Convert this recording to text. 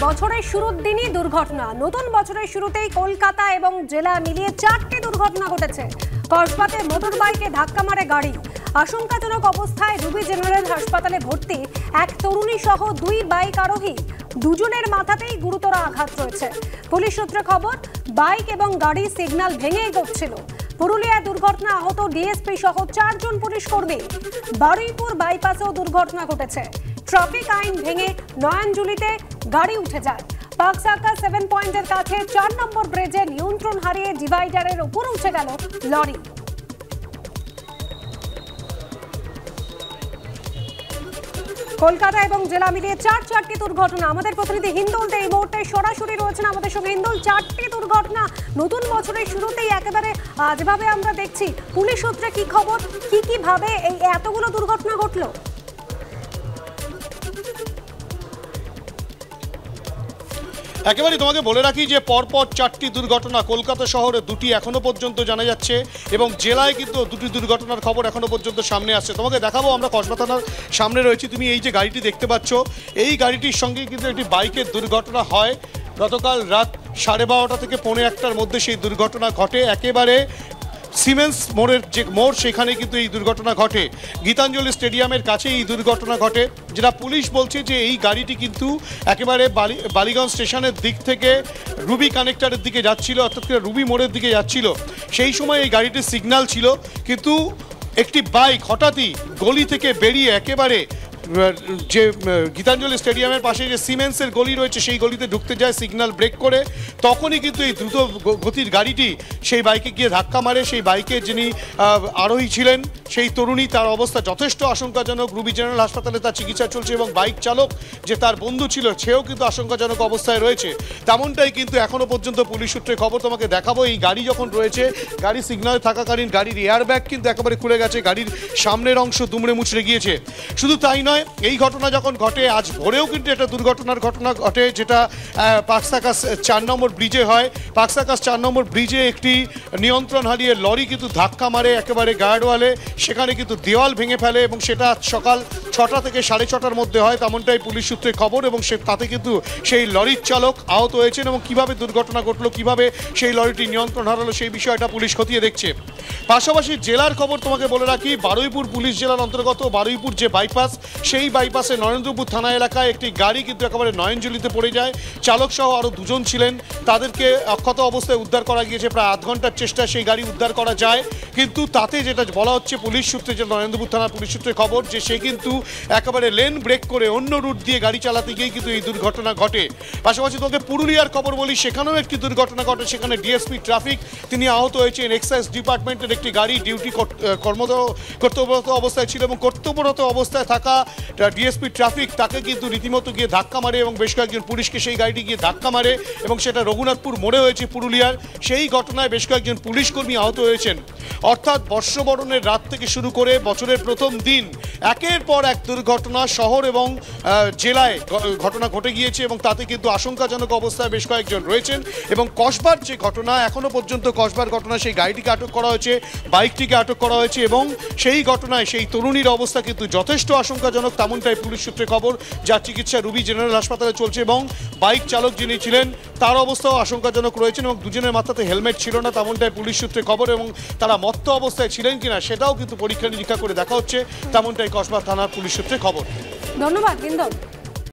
বছরের শুরুর দিনই দুর্ঘটনা। নতুন বছরের শুরুতেই কলকাতা এবং জেলা মিলিয়ে 4টি দুর্ঘটনা ঘটেছে। কসবাতে মোটর বাইকে ধাক্কা মারে গাড়ি। আশঙ্কাজনক অবস্থায় রুবি জেনারেল হাসপাতালে ভর্তি এক তরুণী সহ 2 বাইক আরোহী। দুজনের মাথাতেই গুরুতর আঘাত রয়েছে। পুলিশ সূত্রে খবর, বাইক এবং গাড়ি সিগন্যাল ভেঙে এগোচ্ছিল। পুরুলিয়ায় দুর্ঘটনা, আহত ডিএসপি সহ 4 জন পুলিশ কর্মী। বারুইপুর বাইপাসেও দুর্ঘটনা ঘটেছে। ট্রাফিক আইন ভেঙে নয়নজুলিতে গাড়ি উঠে যায়। পাকসাকা 7 পয়েন্টের কাছে 4 নম্বর ব্রিজে নিয়ন্ত্রণ হারিয়ে ডিভাইডারের উপর উঠে গেল লরি। কলকাতা এবং জেলা মিলিয়ে 4টি দুর্ঘটনা। আমাদের প্রতিনিধি হিন্দোল এই মুহূর্তে সরাসরি রয়েছেন আমাদের সঙ্গে। হিন্দোল, 4টি দুর্ঘটনা নতুন বছরের শুরুতেই একেবারে যেভাবে আমরা দেখছি, পুলিশ সূত্রে কি খবর, কিভাবে এই এতগুলো দুর্ঘটনা ঘটলো? একেবারে তোমাকে বলে রাখি যে পরপর 4টি দুর্ঘটনা, কলকাতা শহরে 2টি এখনো পর্যন্ত জানা যাচ্ছে এবং জেলায় কিন্তু 2টি দুর্ঘটনার খবর এখনো পর্যন্ত সামনে আসছে। তোমাকে দেখাবো, আমরা কসবা থানার সামনে রয়েছি। তুমি এই যে গাড়িটি দেখতে পাচ্ছ, এই গাড়িটির সঙ্গে কিন্তু একটি বাইকের দুর্ঘটনা হয়। গতকাল রাত 12:30 থেকে 1:45টার মধ্যে সেই দুর্ঘটনা ঘটে। একেবারে সিমেন্স মোড়ের যে মোড়, সেখানে কিন্তু এই দুর্ঘটনা ঘটে। গীতাঞ্জলি স্টেডিয়ামের কাছে এই দুর্ঘটনা ঘটে। যেটা পুলিশ বলছে যে এই গাড়িটি কিন্তু একেবারে বালিগঞ্জ স্টেশনের দিক থেকে রুবি কানেক্টরের দিকে যাচ্ছিল, অর্থাৎ রুবি মোড়ের দিকে যাচ্ছিল। সেই সময় এই গাড়িটির সিগন্যাল ছিল, কিন্তু একটি বাইক হঠাৎই গলি থেকে বেরিয়ে একেবারে যে গীতাঞ্জলি স্টেডিয়ামের পাশে যে সিমেন্সের গলি রয়েছে সেই গলিতে ঢুকতে যায় সিগন্যাল ব্রেক করে। তখনই কিন্তু এই দ্রুত গতির গাড়িটি সেই বাইকে গিয়ে ধাক্কা মারে। সেই বাইকে যিনি আরোহী ছিলেন সেই তরুণী, তার অবস্থা যথেষ্ট আশঙ্কাজনক। রুবি জেনারেল হাসপাতালে তার চিকিৎসা চলছে এবং বাইক চালক যে তার বন্ধু ছিল সেও কিন্তু আশঙ্কাজনক অবস্থায় রয়েছে। তেমনটাই কিন্তু এখনও পর্যন্ত পুলিশ সূত্রে খবর। তোমাকে দেখাবো, এই গাড়ি যখন রয়েছে, গাড়ি সিগন্যালে থাকাকালীন গাড়ির এয়ারব্যাগ কিন্তু একেবারে খুলে গেছে, গাড়ির সামনের অংশ দুমড়ে মুচড়ে গিয়েছে। শুধু তাই নয়, এই ঘটনা যখন ঘটে, আজ ভোরেও কিন্তু একটা দুর্ঘটনা ঘটে, যেটা পাকসাকাস 4 নম্বর ব্রিজে হয়। পাকসাকাস 4 নম্বর ব্রিজে একটি নিয়ন্ত্রণ হারিয়ে লরি কিন্তু ধাক্কা মারে একেবারে গার্ডওয়ালে। সেখানে কিন্তু দেওয়াল ভেঙে ফেলে এবং সেটা সকাল 6টা থেকে 6:30টার মধ্যে হয়, তেমনটাই পুলিশ সূত্রে খবর। এবং তাতে কিন্তু সেই লরির চালক আহত হয়েছেন এবং কিভাবে দুর্ঘটনা ঘটলো, কিভাবে সেই লরিটি নিয়ন্ত্রণ হারালো, সেই বিষয়টা পুলিশ খতিয়ে দেখছে। পাশাপাশি জেলার খবর তোমাকে বলে রাখি, বারুইপুর পুলিশ জেলার অন্তর্গত বারুইপুর যে বাইপাস, সেই বাইপাসে নরেন্দ্রপুর থানা এলাকায় একটি গাড়ি কিন্তু একেবারে নয়নজলিতে পড়ে যায়। চালক সহ আরও 2 জন ছিলেন, তাদেরকে অক্ষত অবস্থায় উদ্ধার করা গিয়েছে। প্রায় আধ ঘন্টার চেষ্টায় সেই গাড়ি উদ্ধার করা যায়, কিন্তু তাতে যেটা বলা হচ্ছে পুলিশ সূত্রে, যে নরেন্দ্রপুর থানার পুলিশ সূত্রে খবর, যে সে কিন্তু একেবারে লেন ব্রেক করে অন্য রুট দিয়ে গাড়ি চালাতে গিয়ে কিন্তু এই দুর্ঘটনা ঘটে। পাশাপাশি তোমাকে পুরুলিয়ার খবর বলি, সেখানেও একটি দুর্ঘটনা ঘটে। সেখানে ডিএসপি ট্রাফিক তিনি আহত হয়েছেন। এক্সাইজ ডিপার্টমেন্টের একটি গাড়ি ডিউটি কর্তব্যরত অবস্থায় ছিল এবং কর্তব্যরত অবস্থায় থাকা ডিএসপি ট্রাফিক তাকে কিন্তু রীতিমতো গিয়ে ধাক্কা মারে এবং বেশ কয়েকজন পুলিশকে সেই গাড়িটি গিয়ে ধাক্কা মারে এবং সেটা রঘুনাথপুর মোড়ে হয়েছে পুরুলিয়ার। সেই ঘটনায় বেশ কয়েকজন পুলিশ কর্মী আহত হয়েছেন। অর্থাৎ বর্ষবরণের রাত থেকে শুরু করে বছরের প্রথম দিন একের পর এক দুর্ঘটনা শহর এবং জেলায় ঘটনা ঘটে গিয়েছে এবং তাতে কিন্তু আশঙ্কাজনক অবস্থায় বেশ কয়েকজন রয়েছেন। এবং কসবার যে ঘটনা, এখনও পর্যন্ত কসবার ঘটনা, সেই গাড়িটিকে আটক করা হয়েছে, বাইকটিকে আটক করা হয়েছে এবং সেই ঘটনায় সেই তরুণীর অবস্থা কিন্তু যথেষ্ট আশঙ্কাজনক, তেমনটাই পুলিশ সূত্রে খবর। যার চিকিৎসা রুবি জেনারেল হাসপাতালে চলছে এবং বাইক চালক যিনি ছিলেন তার অবস্থাও আশঙ্কাজনক রয়েছেন এবং দুজনের মাথাতে হেলমেট ছিল না, তেমনটাই পুলিশ সূত্রে খবর। এবং তারা মত্ত অবস্থায় ছিলেন কিনা সেটাও কিন্তু পরীক্ষা নিরীক্ষা করে দেখা হচ্ছে, তেমনটাই কসবা থানার পুলিশ সূত্রে খবর। ধন্যবাদ বিন্দু।